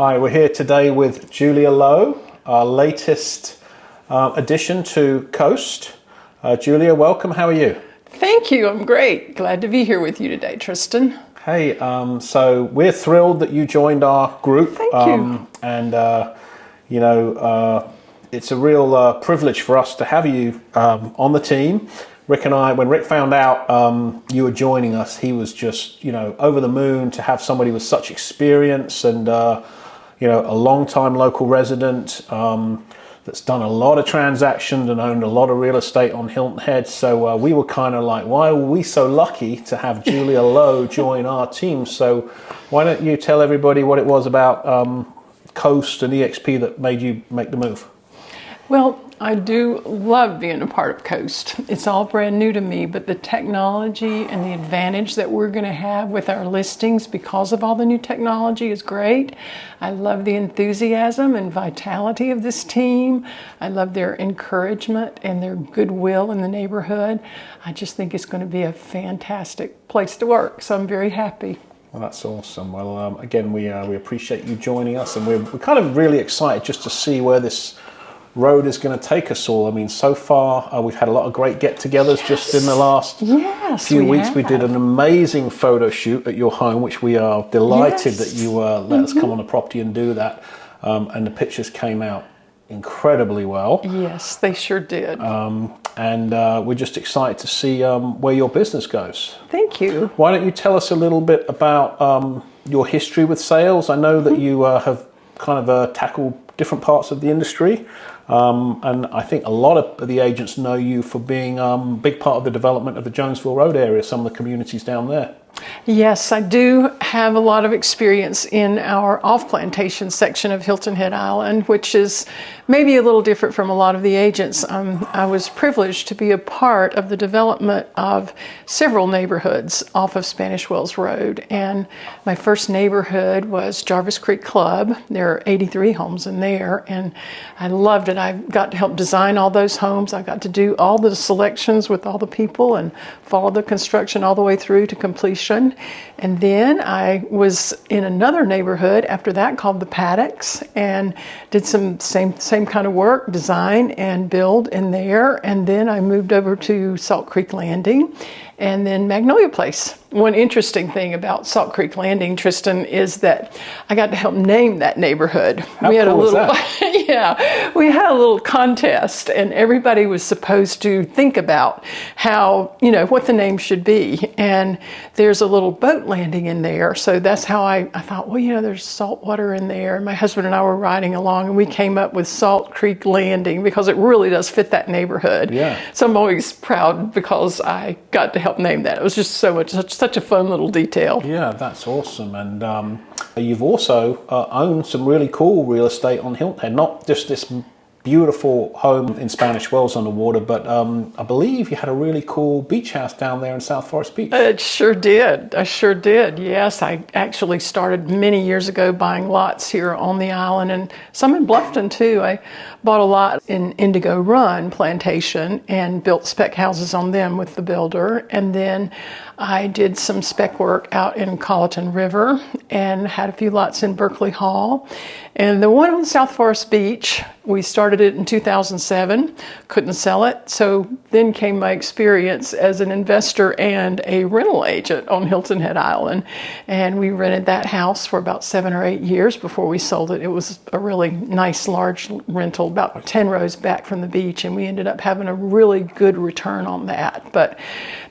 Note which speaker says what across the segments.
Speaker 1: Hi, we're here today with Julia Lowe, our latest addition to Coast. Julia, welcome. How are you?
Speaker 2: Thank you. I'm great. Glad to be here with you today, Tristan.
Speaker 1: Hey, so we're thrilled that you joined our group.
Speaker 2: Thank you.
Speaker 1: And, it's a real privilege for us to have you on the team. Rick and I, when Rick found out you were joining us, he was just, over the moon to have somebody with such experience and, a long-time local resident that's done a lot of transactions and owned a lot of real estate on Hilton Head. So we were kind of like, why were we so lucky to have Julia Lowe join our team? So why don't you tell everybody what it was about Coast and EXP that made you make the move?
Speaker 2: Well, I do love being a part of Coast. It's all brand new to me, but the technology and the advantage that we're going to have with our listings because of all the new technology is great. I love the enthusiasm and vitality of this team. I love their encouragement and their goodwill in the neighborhood. I just think it's going to be a fantastic place to work, so I'm very happy.
Speaker 1: Well, that's awesome. Well, again, we appreciate you joining us, and we're kind of really excited just to see where this road is going to take us all. I mean, so far we've had a lot of great get-togethers just in the last few weeks. We did an amazing photo shoot at your home, which we are delighted that you let us come on the property and do that. And the pictures came out incredibly well.
Speaker 2: Yes, they sure did.
Speaker 1: And we're just excited to see where your business goes.
Speaker 2: Thank you.
Speaker 1: Why don't you tell us a little bit about your history with sales? I know that you have kind of tackled different parts of the industry. And I think a lot of the agents know you for being a big part of the development of the Jonesville Road area, some of the communities down there.
Speaker 2: Yes, I do have a lot of experience in our off-plantation section of Hilton Head Island, which is maybe a little different from a lot of the agents. I was privileged to be a part of the development of several neighborhoods off of Spanish Wells Road. And my first neighborhood was Jarvis Creek Club. There are 83 homes in there, and I loved it. I got to help design all those homes. I got to do all the selections with all the people and follow the construction all the way through to completion. And then I was in another neighborhood after that called the Paddocks and did some same kind of work, design and build in there. And then I moved over to Salt Creek Landing and then Magnolia Place. One interesting thing about Salt Creek Landing, Tristan, is that I got to help name that neighborhood.
Speaker 1: How cool was that?
Speaker 2: We had a little contest, and everybody was supposed to think about how, what the name should be. And there's a little boat landing in there, so that's how I thought, there's salt water in there. And my husband and I were riding along, and we came up with Salt Creek Landing because it really does fit that neighborhood.
Speaker 1: Yeah.
Speaker 2: So I'm always proud because I got to help name that. It was just such a fun little detail.
Speaker 1: Yeah, that's awesome. And you've also owned some really cool real estate on Hilton Head, not just this beautiful home in Spanish Wells on the water, but I believe you had a really cool beach house down there in South Forest Beach.
Speaker 2: It sure did. I sure did. Yes, I actually started many years ago buying lots here on the island and some in Bluffton too. I bought a lot in Indigo Run Plantation and built spec houses on them with the builder. And then I did some spec work out in Colleton River and had a few lots in Berkeley Hall. And the one on South Forest Beach, we started it in 2007, couldn't sell it. So then came my experience as an investor and a rental agent on Hilton Head Island. And we rented that house for about 7 or 8 years before we sold it. It was a really nice large rental, about 10 rows back from the beach. And we ended up having a really good return on that. But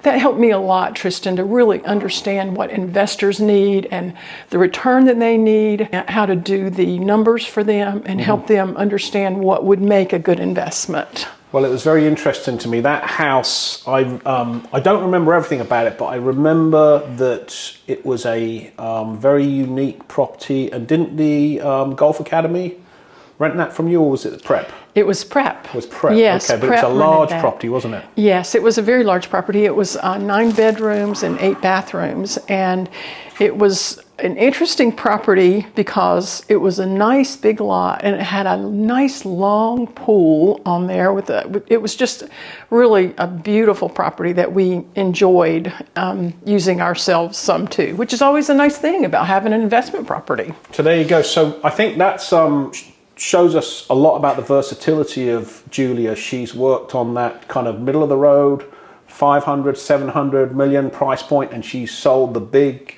Speaker 2: that helped me a lot, Tristan, to really understand what investors need and the return that they need, how to do the numbers for them and help them understand what would make a good investment.
Speaker 1: Well, it was very interesting to me. That house, I don't remember everything about it, but I remember that it was a very unique property. And didn't the Golf Academy rent that from you, or was it Prep?
Speaker 2: It was Prep.
Speaker 1: It was Prep,
Speaker 2: yes,
Speaker 1: okay, but
Speaker 2: Prep
Speaker 1: it's a large property, wasn't it?
Speaker 2: Yes, it was a very large property. It was 9 bedrooms and 8 bathrooms, and it was an interesting property because it was a nice big lot and it had a nice long pool on there it was just really a beautiful property that we enjoyed using ourselves some too, which is always a nice thing about having an investment property.
Speaker 1: So there you go. So I think that's shows us a lot about the versatility of Julia. She's worked on that kind of middle of the road 500, 700 million price point, and she's sold the big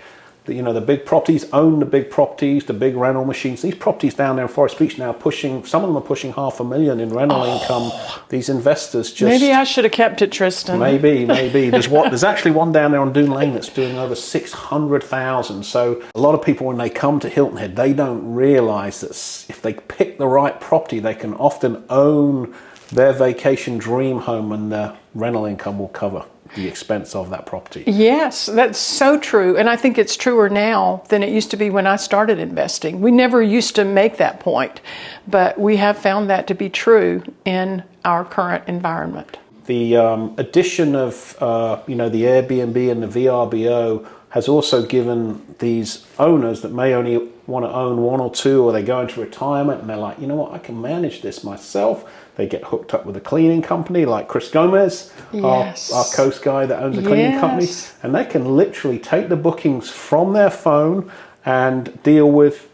Speaker 1: properties, owned the big properties, the big rental machines. These properties down there in Forest Beach now some of them are pushing $500,000 in rental income. These investors just...
Speaker 2: Maybe I should have kept it, Tristan.
Speaker 1: Maybe. There's actually one down there on Dune Lane that's doing over 600,000. So a lot of people, when they come to Hilton Head, they don't realize that if they pick the right property, they can often own their vacation dream home, and the rental income will cover the expense of that property.
Speaker 2: Yes, that's so true. And I think it's truer now than it used to be when I started investing. We never used to make that point, but we have found that to be true in our current environment.
Speaker 1: The addition of the Airbnb and the VRBO has also given these owners that may only want to own one or two, or they go into retirement and they're like, you know what, I can manage this myself. They get hooked up with a cleaning company like Chris Gomez,
Speaker 2: yes.
Speaker 1: our Coast guy that owns a cleaning company, and they can literally take the bookings from their phone and deal with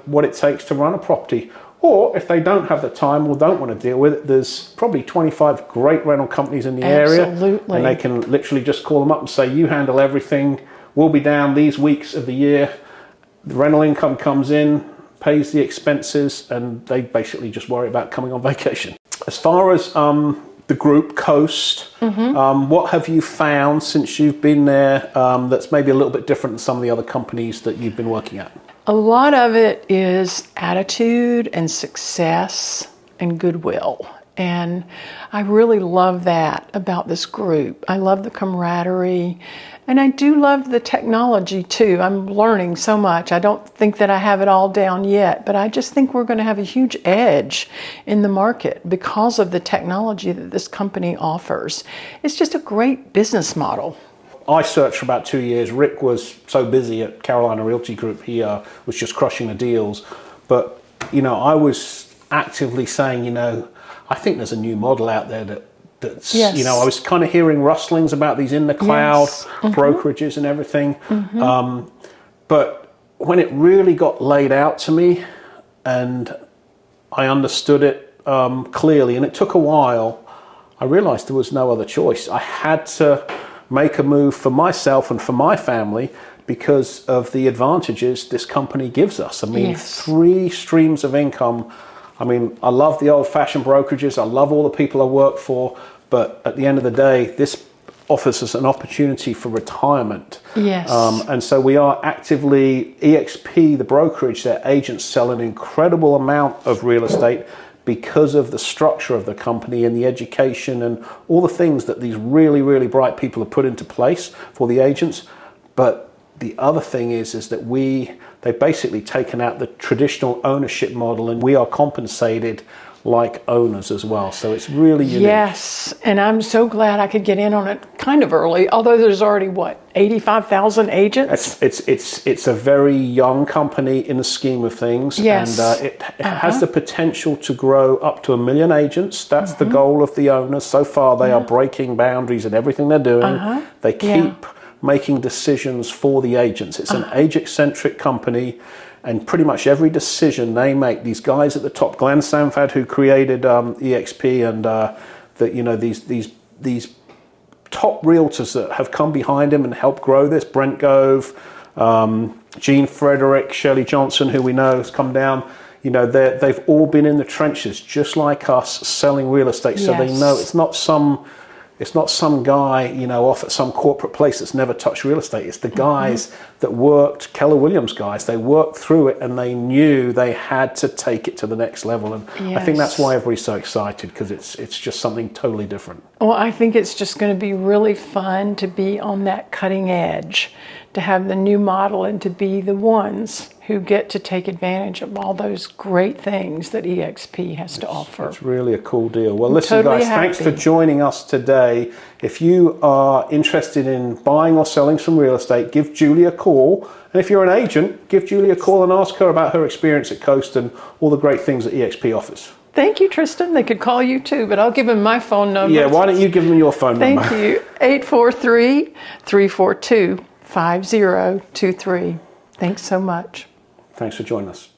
Speaker 1: what it takes to run a property. Or if they don't have the time or don't want to deal with it, there's probably 25 great rental companies in the area, and they can literally just call them up and say, you handle everything, we'll be down these weeks of the year, the rental income comes in, pays the expenses, and they basically just worry about coming on vacation. As far as the group Coast, what have you found since you've been there that's maybe a little bit different than some of the other companies that you've been working at?
Speaker 2: A lot of it is attitude and success and goodwill. And I really love that about this group. I love the camaraderie, and I do love the technology too. I'm learning so much. I don't think that I have it all down yet, but I just think we're going to have a huge edge in the market because of the technology that this company offers. It's just a great business model.
Speaker 1: I searched for about 2 years. Rick was so busy at Carolina Realty Group, he was just crushing the deals. But, I was actively saying, I think there's a new model out there that's, I was kind of hearing rustlings about these in the cloud brokerages and everything. But when it really got laid out to me and I understood it clearly, and it took a while, I realized there was no other choice. I had to make a move for myself and for my family because of the advantages this company gives us. I mean, 3 streams of income. I mean, I love the old-fashioned brokerages. I love all the people I work for. But at the end of the day, this offers us an opportunity for retirement.
Speaker 2: Yes.
Speaker 1: And so we are actively, EXP, the brokerage, their agents sell an incredible amount of real estate because of the structure of the company and the education and all the things that these really, really bright people have put into place for the agents. But the other thing is that they've basically taken out the traditional ownership model, and we are compensated like owners as well. So it's really unique.
Speaker 2: Yes, and I'm so glad I could get in on it kind of early, although there's already, 85,000 agents?
Speaker 1: It's a very young company in the scheme of things.
Speaker 2: Yes.
Speaker 1: And it has the potential to grow up to 1 million agents. That's the goal of the owners. So far, they are breaking boundaries in everything they're doing. They keep making decisions for the agents. It's an age-eccentric company, and pretty much every decision they make, these guys at the top, Glenn Sanford, who created EXP, and these top realtors that have come behind him and helped grow this, Brent Gove, Gene Frederick, Shirley Johnson, who we know has come down, they've all been in the trenches just like us selling real estate. So they know it's not some guy, off at some corporate place that's never touched real estate. It's the guys that worked, Keller Williams guys, they worked through it and they knew they had to take it to the next level. And I think that's why everybody's so excited, because it's just something totally different.
Speaker 2: Well, I think it's just going to be really fun to be on that cutting edge, to have the new model and to be the ones who get to take advantage of all those great things that EXP has to offer.
Speaker 1: It's really a cool deal. Well, listen, guys, thanks for joining us today. If you are interested in buying or selling some real estate, give Julia a call. call. And if you're an agent, give Julie a call and ask her about her experience at Coast and all the great things that EXP offers.
Speaker 2: Thank you, Tristan. They could call you too, but I'll give them my phone number.
Speaker 1: Yeah, why don't you give them your phone number?
Speaker 2: Thank you. 843-342-5023. Thanks so much.
Speaker 1: Thanks for joining us.